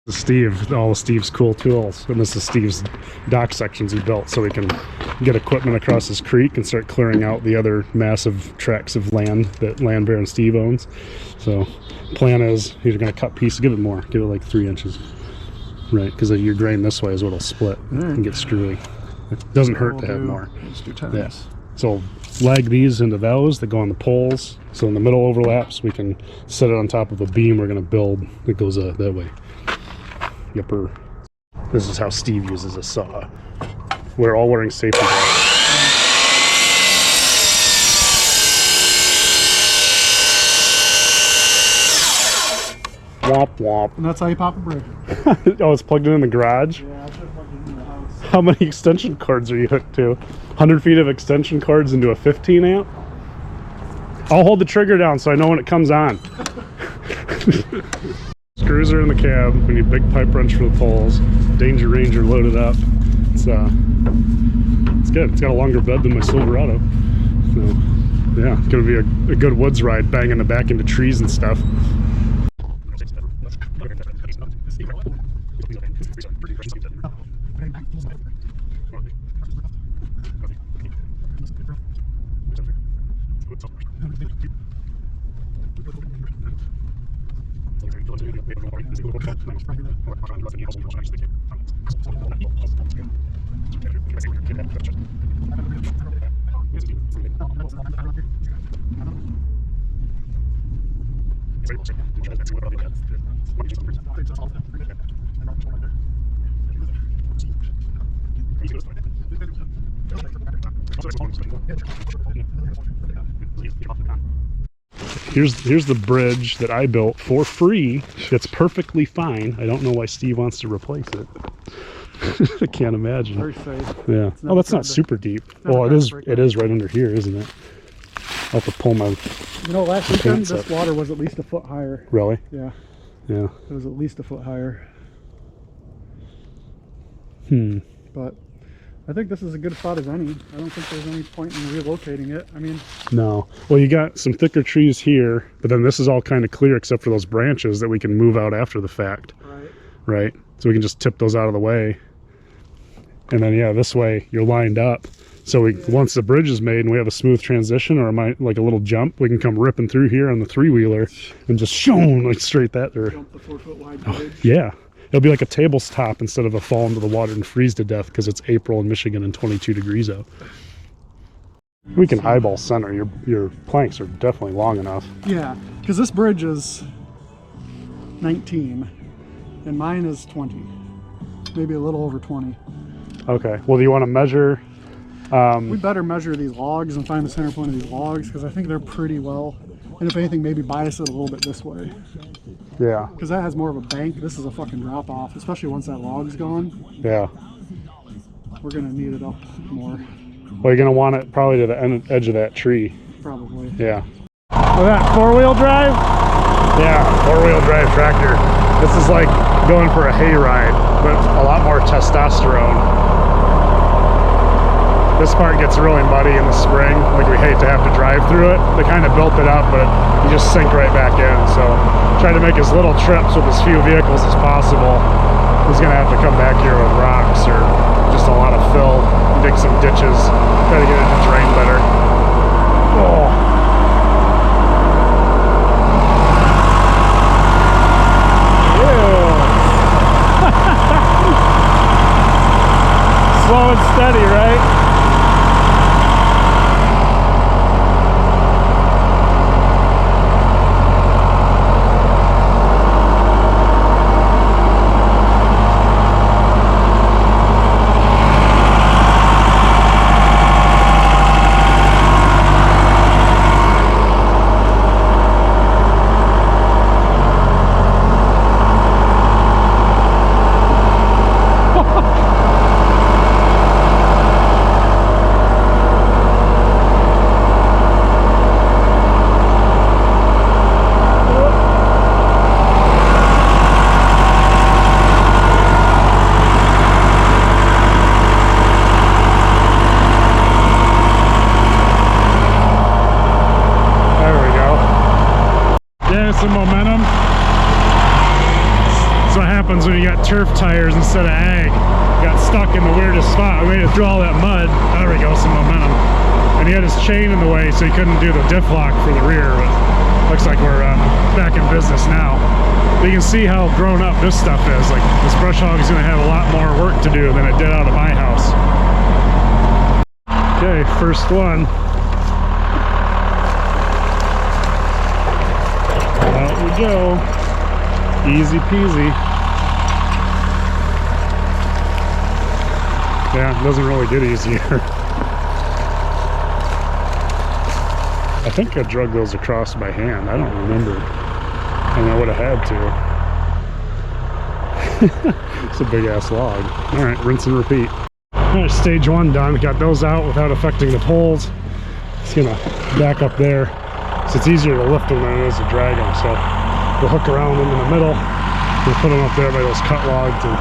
Steve, all of Steve's cool tools, and this is Steve's dock sections he built so he can get equipment across his creek and start clearing out the other massive tracts of land that Land Bear and Steve owns. So plan is he's going to cut pieces, give it more, give it like 3 inches, right? Because your grain this way is what will split and get screwy. It doesn't hurt to have more. Let's do 10. Yeah. So lag these into those that go on the poles. So in the middle overlaps, we can set it on top of a beam we're going to build that goes that way. Yipper. This is how Steve uses a saw. We're all wearing safety belts. Womp womp. And that's how you pop a bridge. Oh, it's plugged in the garage? Yeah, I should have plugged it in the house. How many extension cords are you hooked to? 100 feet of extension cords into a 15 amp? I'll hold the trigger down so I know when it comes on. Screws are in the cab. We need big pipe wrench for the poles. Danger Ranger loaded up. It's good. It's got a longer bed than my Silverado. So yeah, it's gonna be a good woods ride, banging the back into trees and stuff. Here's the bridge that I built for free. It's perfectly fine. I don't know why Steve wants to replace it. I can't imagine. Very safe. Yeah. Oh, that's not super deep. Well, it is right under here, isn't it? I'll have to pull my... You know, last weekend this water was at least a foot higher. Really? Yeah. Yeah. It was at least a foot higher. But I think this is as good a spot as any. I don't think there's any point in relocating it. I mean... No. Well, you got some thicker trees here, but then this is all kind of clear except for those branches that we can move out after the fact. Right. Right? So we can just tip those out of the way. And then, yeah, this way you're lined up. So once the bridge is made and we have a smooth transition or like a little jump, we can come ripping through here on the 3-wheeler and just shoom, like straight that there. Jump the 4-foot wide bridge. Oh, yeah. It'll be like a tabletop instead of a fall into the water and freeze to death because it's April in Michigan and 22 degrees out. We can eyeball center. Your planks are definitely long enough. Yeah, because this bridge is 19 and mine is 20. Maybe a little over 20. Okay. Well, do you want to measure? We better measure these logs and find the center point of these logs because I think they're pretty well. And if anything, maybe bias it a little bit this way. Yeah. Because that has more of a bank. This is a fucking drop off, especially once that log's gone. Yeah. We're going to need it up more. Well, you're going to want it probably to the edge of that tree. Probably. Yeah. Oh, that 4-wheel drive? Yeah, 4-wheel drive tractor. This is like going for a hayride, but a lot more testosterone. This part gets really muddy in the spring. Like, we hate to have to drive through it. They kind of built it up, but you just sink right back in. So try to make as little trips with as few vehicles as possible. He's gonna have to come back here with rocks or just a lot of fill, dig some ditches, try to get it to drain better. Oh. Slow and steady, right? was when you got turf tires instead of ag. Got stuck in the weirdest spot. We made it through all that mud. There we go, some momentum. And he had his chain in the way, so he couldn't do the diff lock for the rear. But looks like we're back in business now. But you can see how grown up this stuff is. Like, this brush hog is going to have a lot more work to do than it did out of my house. Okay, first one. Out we go. Easy peasy. Yeah, it doesn't really get easier. I think I drug those across by hand. I don't remember. And I would have had to. It's a big ass log. Alright, rinse and repeat. Alright, stage one done. Got those out without affecting the poles. It's gonna back up there. So it's easier to lift them than it is to drag them. So we'll hook around them in the middle. We'll put them up there by those cut logs, and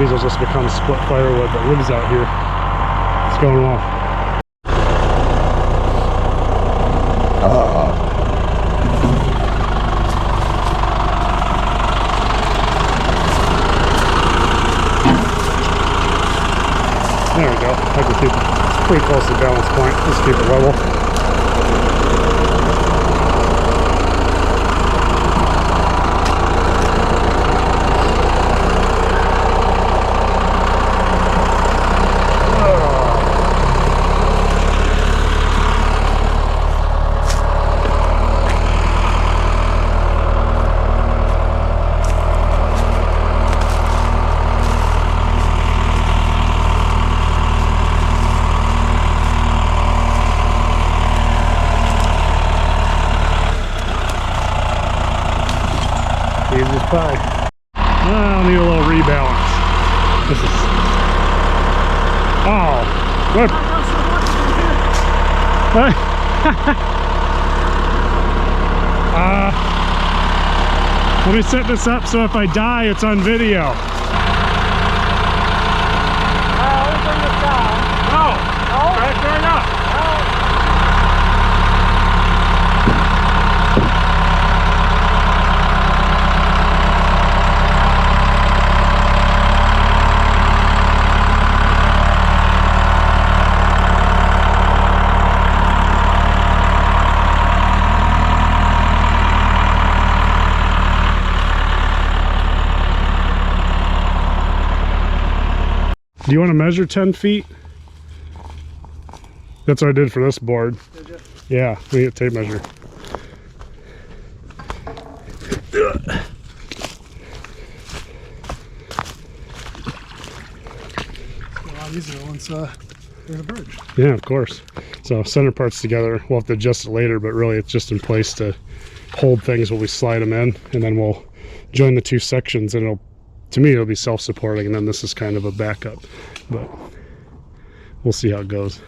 these will just become split firewood that lives out here. It's going well. There we go. I can keep it pretty close to the balance point. Just keep it level. Easy as pie. I'll need a little rebalance. This is... Oh, what? Let me set this up so if I die, it's on video. Everything is down. No. No? Fair enough. Do you want to measure 10 feet? That's what I did for this board. Did you? Yeah, we need a tape measure. It's a lot easier once there's a bridge. Yeah, of course. So center parts together. We'll have to adjust it later, but really it's just in place to hold things while we slide them in, and then we'll join the two sections, and it'll, to me, it'll be self-supporting, and then this is kind of a backup, but we'll see how it goes.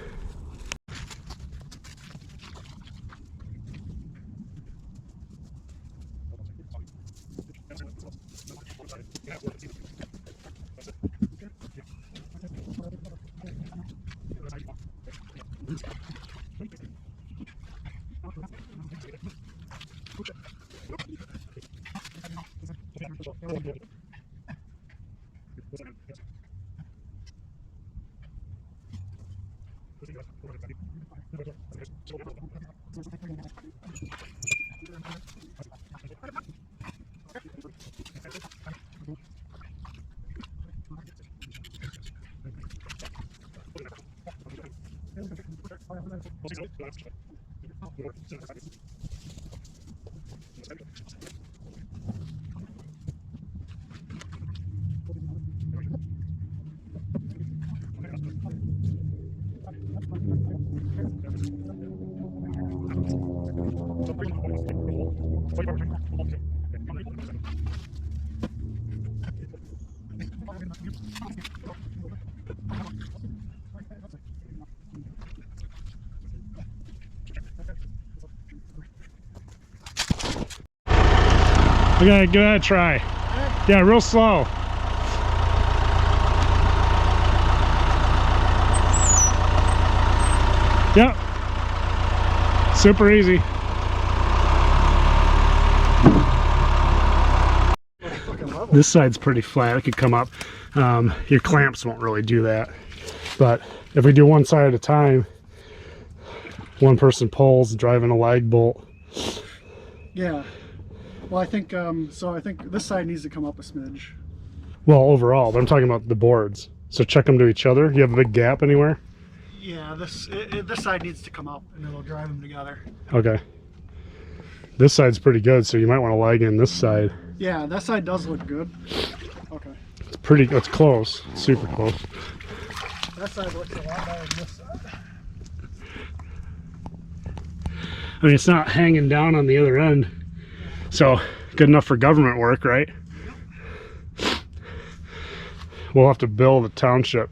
Okay, give that a try. Yeah, real slow. Yep. Super easy. Fucking level. This side's pretty flat. It could come up. Your clamps won't really do that. But if we do one side at a time, one person pulls, driving a lag bolt. Yeah. Well, I think so. I think this side needs to come up a smidge. Well, overall, but I'm talking about the boards. So check them to each other. You have a big gap anywhere? Yeah, this side needs to come up, and it'll drive them together. Okay. This side's pretty good, so you might want to lag in this side. Yeah, that side does look good. Okay. It's close, super close. That side looks a lot better than this side. I mean, it's not hanging down on the other end, so good enough for government work, right? Yep. We'll have to bill the township.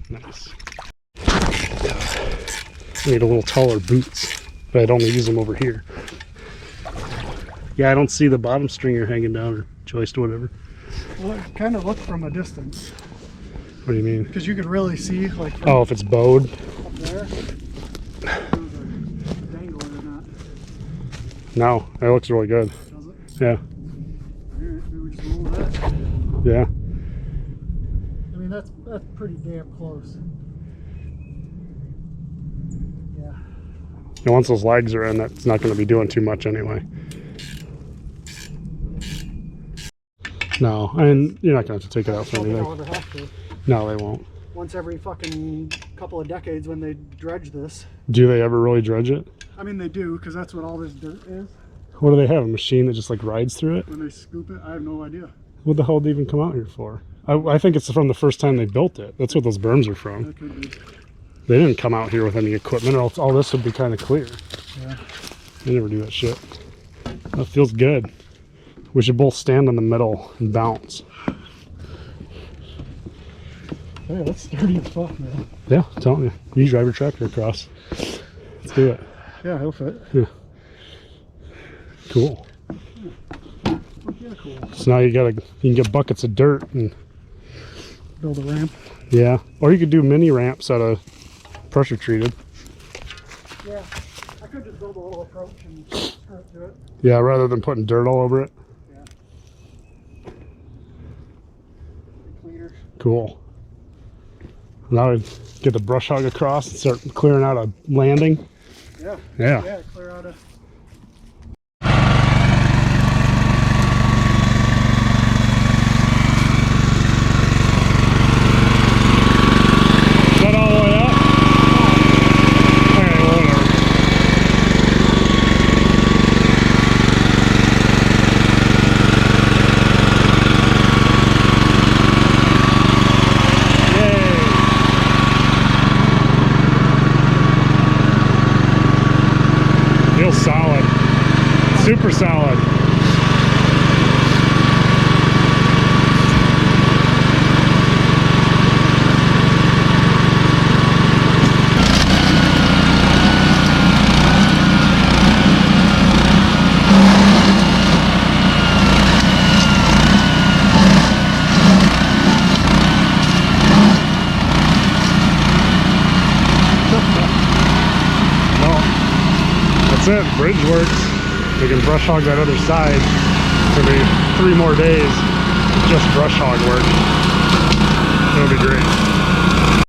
Nice. I need a little taller boots, but I'd only use them over here. Yeah, I don't see the bottom stringer hanging down or joist or whatever. Well, it kind of looked from a distance. What do you mean? Because you could really see, like, from Oh, if it's bowed? up there, if it was a dangler or not. No, that looks really good. Does it? Yeah. Alright, maybe we just roll with that. Yeah. I mean, that's pretty damn close. Yeah. And once those legs are in, that's not going to be doing too much anyway. No, and you're not going to have to take it out for I don't think I'll anything. ever have to. No, they won't. Once every fucking couple of decades when they dredge this. Do they ever really dredge it? I mean, they do, because that's what all this dirt is. What do they have? A machine that just like rides through it? When they scoop it, I have no idea. What the hell did they even come out here for? I think it's from the first time they built it. That's what those berms are from. That could be. They didn't come out here with any equipment, or else all this would be kind of clear. Yeah. They never do that shit. That feels good. We should both stand in the middle and bounce. Hey, that's sturdy as fuck, man. Yeah, I'm telling you. You drive your tractor across. Let's do it. Yeah, he'll fit. Yeah. Cool. Yeah, cool. So now you can get buckets of dirt and Build a ramp. yeah. Or you could do mini ramps out of pressure treated. Yeah, I could just build a little approach and screw it to it. Yeah, rather than putting dirt all over it. Yeah. Cleaner. Cool. Now we get the brush hog across and start clearing out a landing. Yeah. Yeah. Yeah, clear out a. Is that all the way up? Okay, well, whatever. Yay. Feels solid. Super solid. That's it, bridge works. We can brush hog that other side for the 3 more days. Just brush hog work.